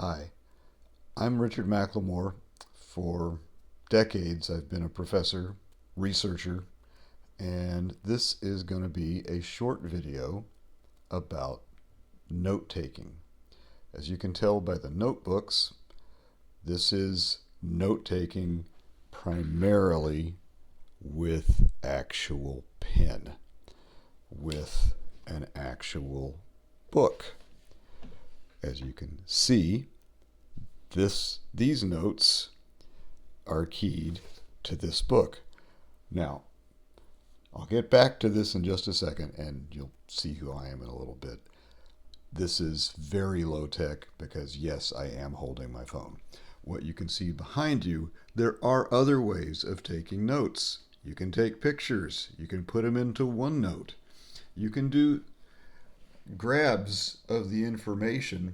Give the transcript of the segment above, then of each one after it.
Hi, I'm Richard McLemore. For decades, I've been a professor, researcher, and this is going to be a short video about note taking. As you can tell by the notebooks, this is note taking primarily with actual pen, with an actual book. As you can see, these notes are keyed to this book. Now, I'll get back to this in just a second and you'll see who I am in a little bit. This is very low tech because yes, I am holding my phone. What you can see behind you, there are other ways of taking notes. You can take pictures. You can put them into OneNote. You can do grabs of the information.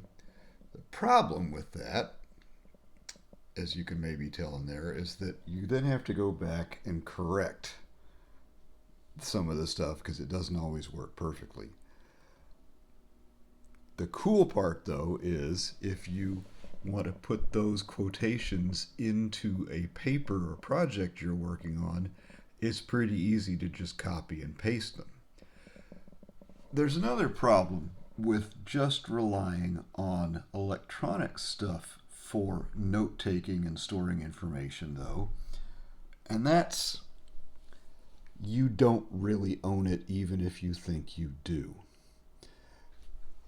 The problem with that, as you can maybe tell in there, is that you then have to go back and correct some of the stuff because it doesn't always work perfectly. The cool part, though, is if you want to put those quotations into a paper or project you're working on, it's pretty easy to just copy and paste them. There's another problem with just relying on electronic stuff for note taking and storing information, though, and that's you don't really own it even if you think you do.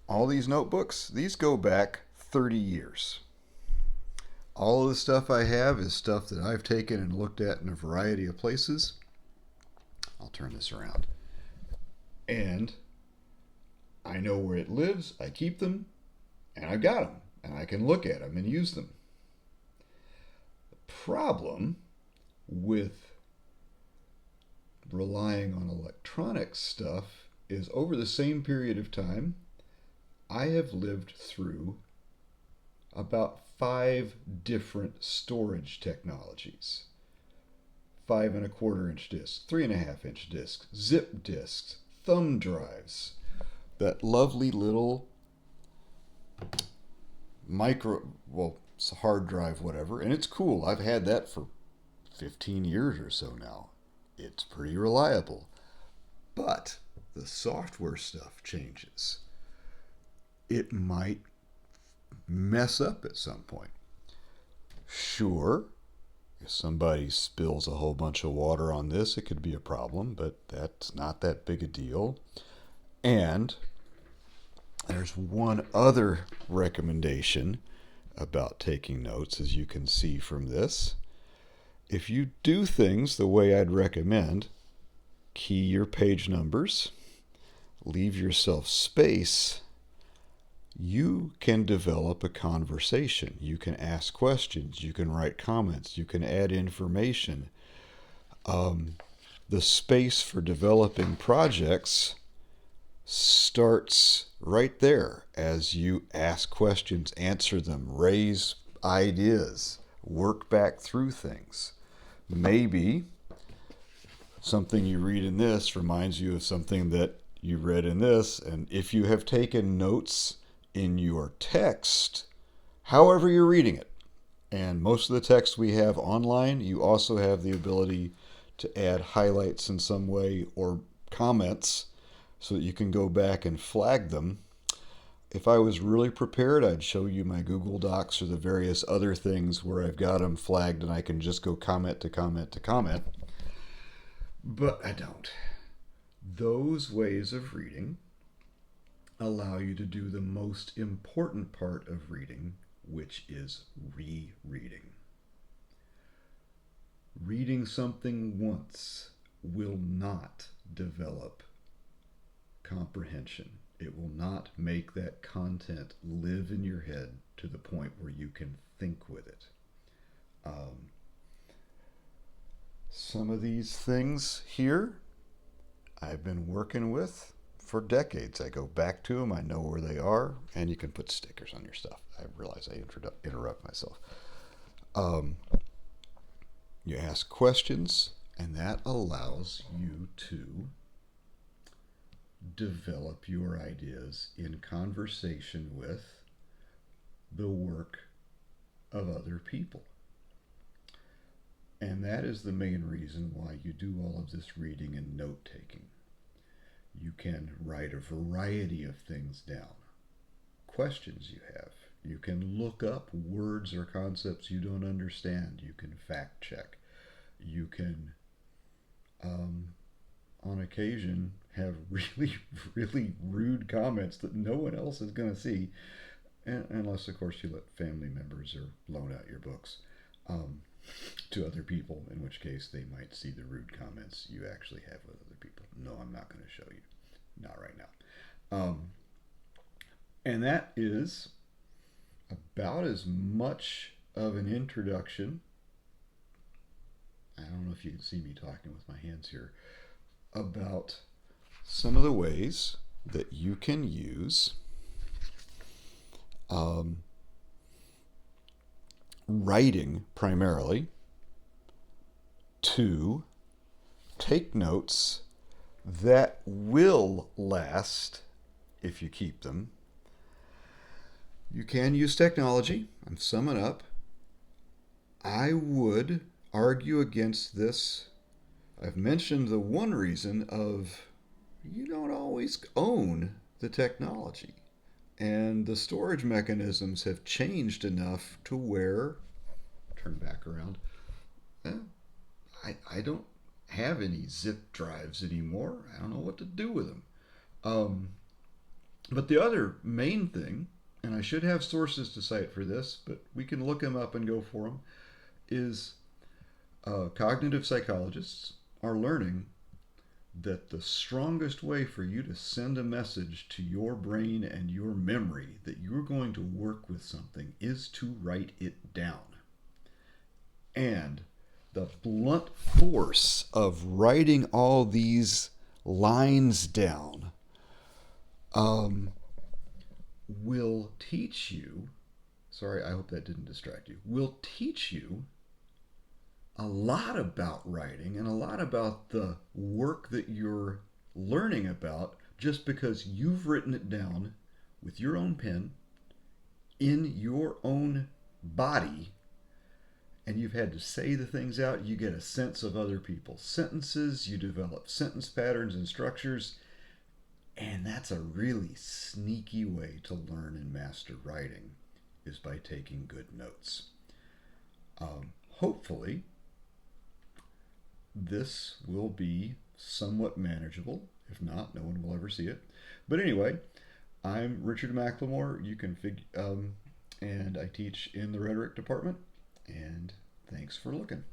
All these notebooks, these go back 30 years. All of the stuff I have is stuff that I've taken and looked at in a variety of places. I'll turn this around. And I know where it lives, I keep them, and I've got them, and I can look at them and use them. The problem with relying on electronic stuff is over the same period of time, I have lived through about 5 different storage technologies. 5 1/4 inch discs, 3 1/2 inch discs, zip discs, thumb drives, that lovely little it's a hard drive, whatever, and it's cool. I've had that for 15 years or so now. It's pretty reliable. But the software stuff changes. It might mess up at some point. Sure, if somebody spills a whole bunch of water on this, it could be a problem, but that's not that big a deal. And there's one other recommendation about taking notes, as you can see from this. If you do things the way I'd recommend, key your page numbers, leave yourself space, you can develop a conversation. You can ask questions. You can write comments. You can add information. The space for developing projects starts right there as you ask questions, answer them, raise ideas, work back through things. Maybe something you read in this reminds you of something that you read in this, and if you have taken notes in your text, however you're reading it, and most of the text we have online, you also have the ability to add highlights in some way or comments so that you can go back and flag them. If I was really prepared, I'd show you my Google Docs or the various other things where I've got them flagged and I can just go comment to comment to comment. But I don't. Those ways of reading allow you to do the most important part of reading, which is rereading. Reading something once will not develop comprehension. It will not make that content live in your head to the point where you can think with it. Some of these things here I've been working with for decades. I go back to them, I know where they are, and you can put stickers on your stuff. I realize I interrupt myself. You ask questions, and that allows you to develop your ideas in conversation with the work of other people. And that is the main reason why you do all of this reading and note taking. You can write a variety of things down, questions you have. You can look up words or concepts you don't understand. You can fact check. You can, on occasion, have really, really rude comments that no one else is going to see, unless, of course, you let family members or loan out your books um, to other people, in which case they might see the rude comments you actually have with other people. No, I'm not going to show you. Not right now. And that is about as much of an introduction. I don't know if you can see me talking with my hands here about some of the ways that you can use writing primarily to take notes that will last if you keep them. You can use technology. I'm summing up. I would argue against this. I've mentioned the one reason of you don't always own the technology. And the storage mechanisms have changed enough to where, turn back around, eh, I don't have any zip drives anymore. I don't know what to do with them. Um, but the other main thing, and I should have sources to cite for this, but we can look them up and go for them, is cognitive psychologists are learning that the strongest way for you to send a message to your brain and your memory that you're going to work with something is to write it down. And the blunt force of writing all these lines down will teach you, sorry, I hope that didn't distract you, will teach you a lot about writing and a lot about the work that you're learning about just because you've written it down with your own pen in your own body and you've had to say the things out. You get a sense of other people's sentences, you develop sentence patterns and structures, and that's a really sneaky way to learn and master writing is by taking good notes. Hopefully this will be somewhat manageable. If not, no one will ever see it. But anyway, I'm Richard McLemore. You can and I teach in the rhetoric department. And thanks for looking.